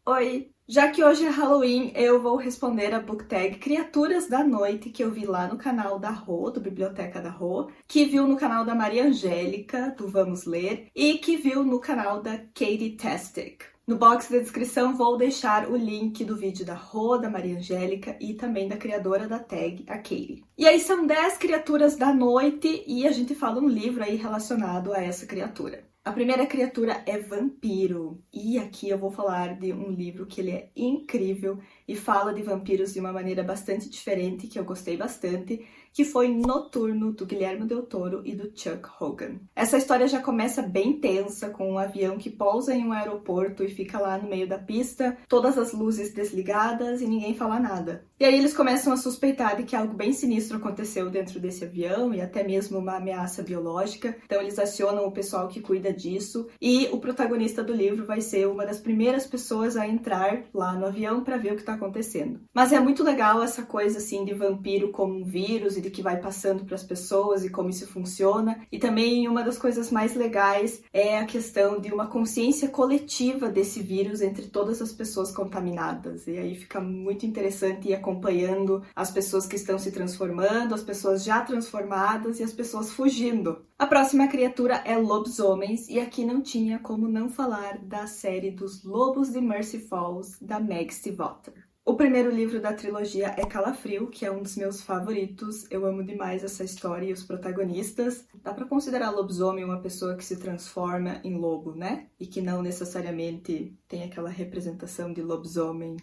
Oi! Já que hoje é Halloween, eu vou responder a book tag Criaturas da Noite, que eu vi lá no canal da Rô, do Biblioteca da Rô, que viu no canal da Maria Angélica, do Vamos Ler, e que viu no canal da Katie Tastic. No box da descrição vou deixar o link do vídeo da Rô, da Maria Angélica e também da criadora da tag, a Katie. E aí são 10 criaturas da noite e a gente fala um livro aí relacionado a essa criatura. A primeira criatura é vampiro, e aqui eu vou falar de um livro que ele é incrível e fala de vampiros de uma maneira bastante diferente, que eu gostei bastante, que foi Noturno, do Guilherme Del Toro e do Chuck Hogan. Essa história já começa bem tensa, com um avião que pousa em um aeroporto e fica lá no meio da pista, todas as luzes desligadas e ninguém fala nada. E aí eles começam a suspeitar de que algo bem sinistro aconteceu dentro desse avião e até mesmo uma ameaça biológica, então eles acionam o pessoal que cuida disso e o protagonista do livro vai ser uma das primeiras pessoas a entrar lá no avião para ver o que está acontecendo. Mas é muito legal essa coisa assim de vampiro como um vírus e de que vai passando para as pessoas e como isso funciona. E também uma das coisas mais legais é a questão de uma consciência coletiva desse vírus entre todas as pessoas contaminadas. E aí fica muito interessante ir acompanhando as pessoas que estão se transformando, as pessoas já transformadas e as pessoas fugindo. A próxima criatura é lobisomens, e aqui não tinha como não falar da série dos Lobos de Mercy Falls, da Meg Stiefvater. O primeiro livro da trilogia é Calafrio, que é um dos meus favoritos. Eu amo demais essa história e os protagonistas. Dá pra considerar lobisomem uma pessoa que se transforma em lobo, né? E que não necessariamente tem aquela representação de lobisomem,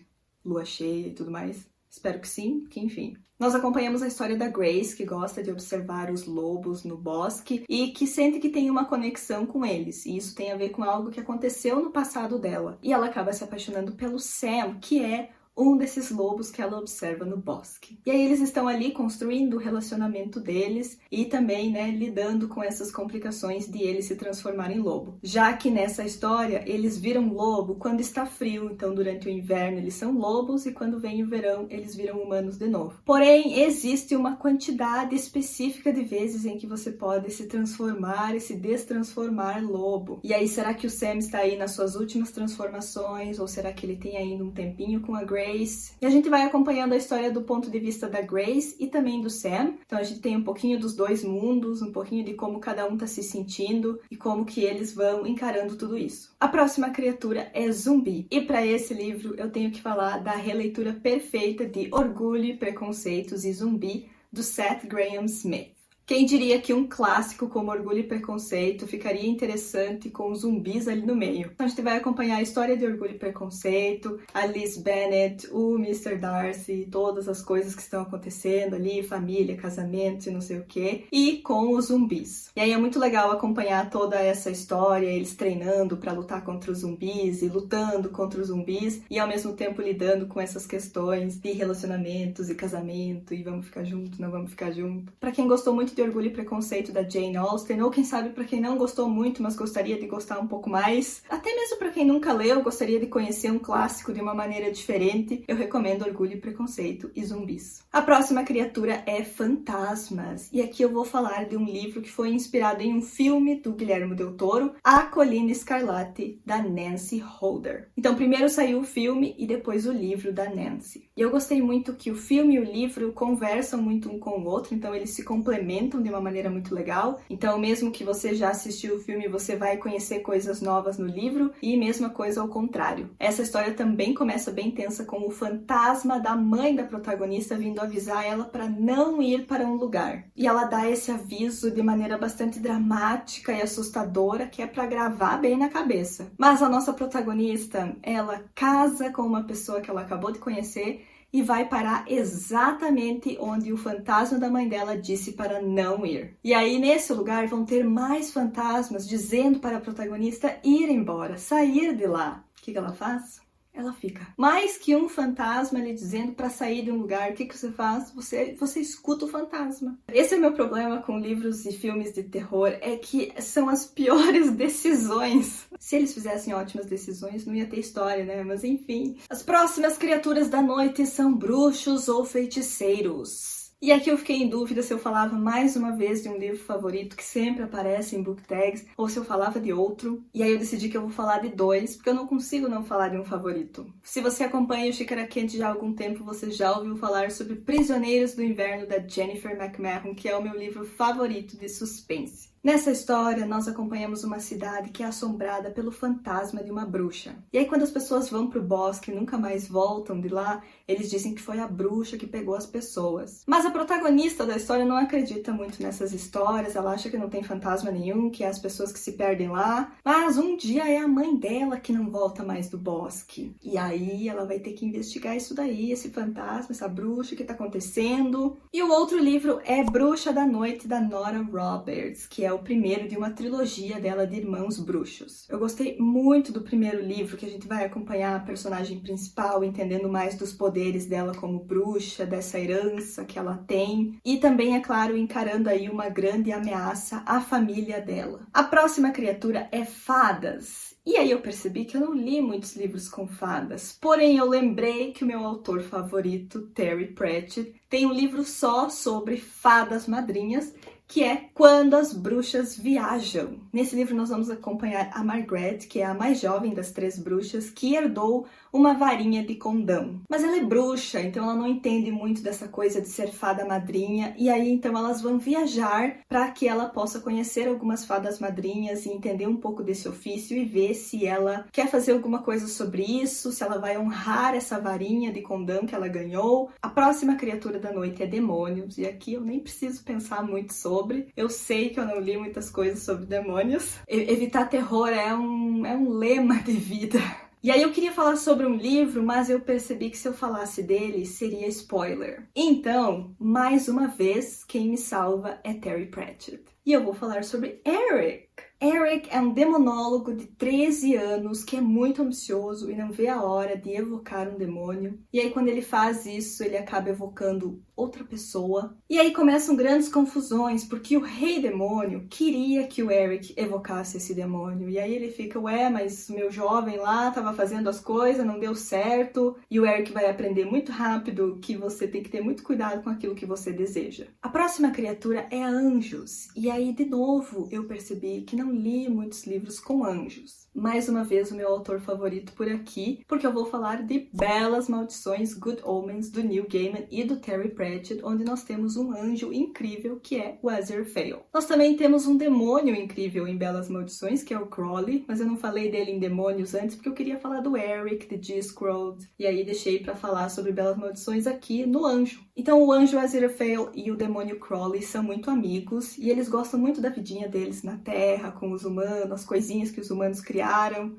lua cheia e tudo mais. Espero que sim, que enfim. Nós acompanhamos a história da Grace, que gosta de observar os lobos no bosque e que sente que tem uma conexão com eles. E isso tem a ver com algo que aconteceu no passado dela. E ela acaba se apaixonando pelo Sam, que é um desses lobos que ela observa no bosque. E aí eles estão ali construindo o relacionamento deles e também, né, lidando com essas complicações de ele se transformar em lobo. Já que nessa história eles viram lobo quando está frio, então durante o inverno eles são lobos e quando vem o verão eles viram humanos de novo. Porém, existe uma quantidade específica de vezes em que você pode se transformar e se destransformar lobo. E aí, será que o Sam está aí nas suas últimas transformações ou será que ele tem ainda um tempinho com a Grace? E a gente vai acompanhando a história do ponto de vista da Grace e também do Sam. Então a gente tem um pouquinho dos dois mundos, um pouquinho de como cada um tá se sentindo e como que eles vão encarando tudo isso. A próxima criatura é zumbi. E para esse livro eu tenho que falar da releitura perfeita de Orgulho, Preconceitos e Zumbi, do Seth Grahame Smith. Quem diria que um clássico como Orgulho e Preconceito ficaria interessante com zumbis ali no meio? Então a gente vai acompanhar a história de Orgulho e Preconceito, a Liz Bennet, o Mr. Darcy, todas as coisas que estão acontecendo ali, família, casamento e não sei o que, e com os zumbis. E aí é muito legal acompanhar toda essa história, eles treinando para lutar contra os zumbis e lutando contra os zumbis e ao mesmo tempo lidando com essas questões de relacionamentos e casamento e vamos ficar junto, não vamos ficar junto. Para quem gostou muito de Orgulho e Preconceito da Jane Austen, ou quem sabe para quem não gostou muito, mas gostaria de gostar um pouco mais, até mesmo para quem nunca leu, gostaria de conhecer um clássico de uma maneira diferente, eu recomendo Orgulho e Preconceito e Zumbis. A próxima criatura é Fantasmas, e aqui eu vou falar de um livro que foi inspirado em um filme do Guilherme Del Toro, A Colina Escarlate, da Nancy Holder. Então primeiro saiu o filme e depois o livro da Nancy. E eu gostei muito que o filme e o livro conversam muito um com o outro, então eles se complementam de uma maneira muito legal. Então, mesmo que você já assistiu o filme, você vai conhecer coisas novas no livro e mesma coisa ao contrário. Essa história também começa bem tensa com o fantasma da mãe da protagonista vindo avisar ela para não ir para um lugar. E ela dá esse aviso de maneira bastante dramática e assustadora, que é para gravar bem na cabeça. Mas a nossa protagonista, ela casa com uma pessoa que ela acabou de conhecer e vai parar exatamente onde o fantasma da mãe dela disse para não ir. E aí, nesse lugar, vão ter mais fantasmas dizendo para a protagonista ir embora, sair de lá. O que ela faz? Ela fica. Mais que um fantasma lhe dizendo para sair de um lugar, o que você faz? Você escuta o fantasma. Esse é o meu problema com livros e filmes de terror, é que são as piores decisões. Se eles fizessem ótimas decisões, não ia ter história, né? Mas enfim. As próximas criaturas da noite são bruxos ou feiticeiros. E aqui eu fiquei em dúvida se eu falava mais uma vez de um livro favorito que sempre aparece em book tags, ou se eu falava de outro. E aí eu decidi que eu vou falar de dois, porque eu não consigo não falar de um favorito. Se você acompanha o Xícara Quente já há algum tempo, você já ouviu falar sobre Prisioneiros do Inverno, da Jennifer McMahon, que é o meu livro favorito de suspense. Nessa história, nós acompanhamos uma cidade que é assombrada pelo fantasma de uma bruxa. E aí, quando as pessoas vão pro bosque e nunca mais voltam de lá, eles dizem que foi a bruxa que pegou as pessoas. Mas a protagonista da história não acredita muito nessas histórias, ela acha que não tem fantasma nenhum, que é as pessoas que se perdem lá. Mas um dia é a mãe dela que não volta mais do bosque. E aí ela vai ter que investigar isso daí, esse fantasma, essa bruxa, o que tá acontecendo. E o outro livro é Bruxa da Noite, da Nora Roberts, que é o primeiro de uma trilogia dela de irmãos bruxos. Eu gostei muito do primeiro livro, que a gente vai acompanhar a personagem principal, entendendo mais dos poderes dela como bruxa, dessa herança que ela tem, e também, é claro, encarando aí uma grande ameaça à família dela. A próxima criatura é fadas. E aí eu percebi que eu não li muitos livros com fadas, porém eu lembrei que o meu autor favorito, Terry Pratchett, tem um livro só sobre fadas madrinhas, que é Quando as Bruxas Viajam. Nesse livro nós vamos acompanhar a Margaret, que é a mais jovem das três bruxas, que herdou uma varinha de condão. Mas ela é bruxa, então ela não entende muito dessa coisa de ser fada madrinha, e aí então elas vão viajar para que ela possa conhecer algumas fadas madrinhas e entender um pouco desse ofício e ver se ela quer fazer alguma coisa sobre isso, se ela vai honrar essa varinha de condão que ela ganhou. A próxima criatura da noite é demônios, e aqui eu nem preciso pensar muito sobre. Eu sei que eu não li muitas coisas sobre demônios. Evitar terror é um lema de vida. E aí eu queria falar sobre um livro, mas eu percebi que se eu falasse dele, seria spoiler. Então, mais uma vez, quem me salva é Terry Pratchett. E eu vou falar sobre Eric. Eric é um demonólogo de 13 anos que é muito ambicioso e não vê a hora de evocar um demônio. E aí quando ele faz isso, ele acaba evocando outra pessoa. E aí começam grandes confusões, porque o rei demônio queria que o Eric evocasse esse demônio. E aí ele fica, ué, mas meu jovem lá tava fazendo as coisas, não deu certo. E o Eric vai aprender muito rápido que você tem que ter muito cuidado com aquilo que você deseja. A próxima criatura é anjos. E aí, de novo, eu percebi que não li muitos livros com anjos. Mais uma vez, o meu autor favorito por aqui, porque eu vou falar de Belas Maldições, Good Omens, do Neil Gaiman e do Terry Pratchett, onde nós temos um anjo incrível, que é o Aziraphale. Nós também temos um demônio incrível em Belas Maldições, que é o Crowley, mas eu não falei dele em Demônios antes, porque eu queria falar do Eric, de Discworld, e aí deixei para falar sobre Belas Maldições aqui no anjo. Então, o anjo Aziraphale e o demônio Crowley são muito amigos, e eles gostam muito da vidinha deles na Terra, com os humanos, as coisinhas que os humanos criaram,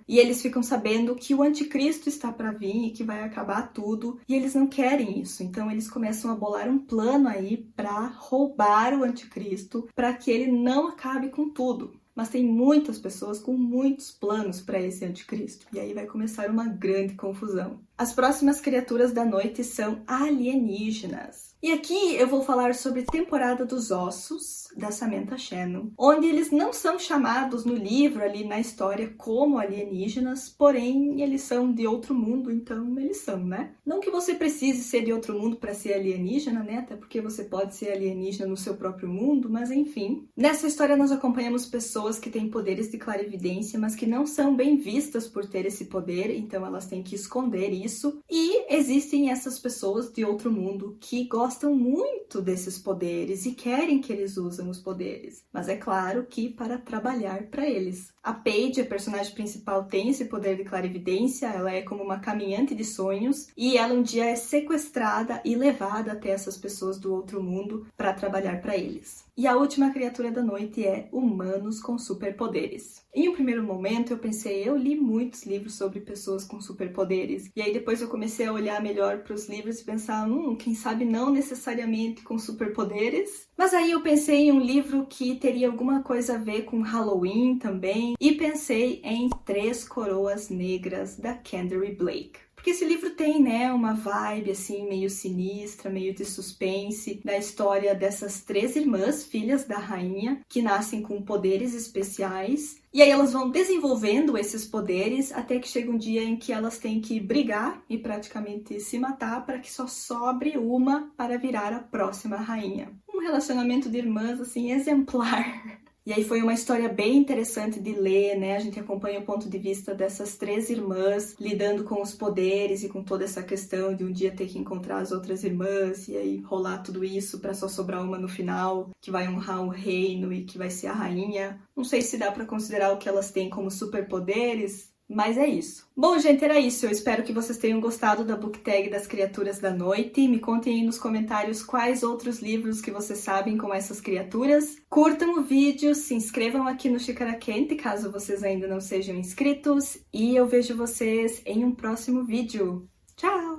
e eles ficam sabendo que o anticristo está para vir e que vai acabar tudo, e eles não querem isso. Então eles começam a bolar um plano aí para roubar o anticristo, para que ele não acabe com tudo. Mas tem muitas pessoas com muitos planos para esse anticristo, e aí vai começar uma grande confusão. As próximas criaturas da noite são alienígenas. E aqui eu vou falar sobre Temporada dos Ossos, da Samantha Shannon, onde eles não são chamados no livro, ali na história, como alienígenas, porém eles são de outro mundo, então eles são, né? Não que você precise ser de outro mundo para ser alienígena, né? Até porque você pode ser alienígena no seu próprio mundo, mas enfim. Nessa história nós acompanhamos pessoas que têm poderes de clarividência, mas que não são bem vistas por ter esse poder, então elas têm que esconder isso. E existem essas pessoas de outro mundo que gostam muito desses poderes e querem que eles usem os poderes, mas é claro que para trabalhar para eles. A Paige, a personagem principal, tem esse poder de clarividência, ela é como uma caminhante de sonhos e ela um dia é sequestrada e levada até essas pessoas do outro mundo para trabalhar para eles. E a última criatura da noite é humanos com superpoderes. Em um primeiro momento eu pensei, eu li muitos livros sobre pessoas com superpoderes, e aí depois eu comecei a olhar melhor para os livros e pensar, quem sabe não necessariamente com superpoderes. Mas aí eu pensei em um livro que teria alguma coisa a ver com Halloween também, e pensei em Três Coroas Negras, da Candery Blake. Porque esse livro tem, né, uma vibe assim meio sinistra, meio de suspense, da história dessas 3 irmãs, filhas da rainha, que nascem com poderes especiais. E aí elas vão desenvolvendo esses poderes até que chega um dia em que elas têm que brigar e praticamente se matar para que só sobre uma para virar a próxima rainha. Um relacionamento de irmãs assim exemplar. E aí foi uma história bem interessante de ler, né? A gente acompanha o ponto de vista dessas 3 irmãs lidando com os poderes e com toda essa questão de um dia ter que encontrar as outras irmãs e aí rolar tudo isso para só sobrar uma no final, que vai honrar o reino e que vai ser a rainha. Não sei se dá para considerar o que elas têm como superpoderes, mas é isso. Bom, gente, era isso. Eu espero que vocês tenham gostado da book tag das Criaturas da Noite. Me contem aí nos comentários quais outros livros que vocês sabem com essas criaturas. Curtam o vídeo, se inscrevam aqui no Xícara Quente, caso vocês ainda não sejam inscritos. E eu vejo vocês em um próximo vídeo. Tchau!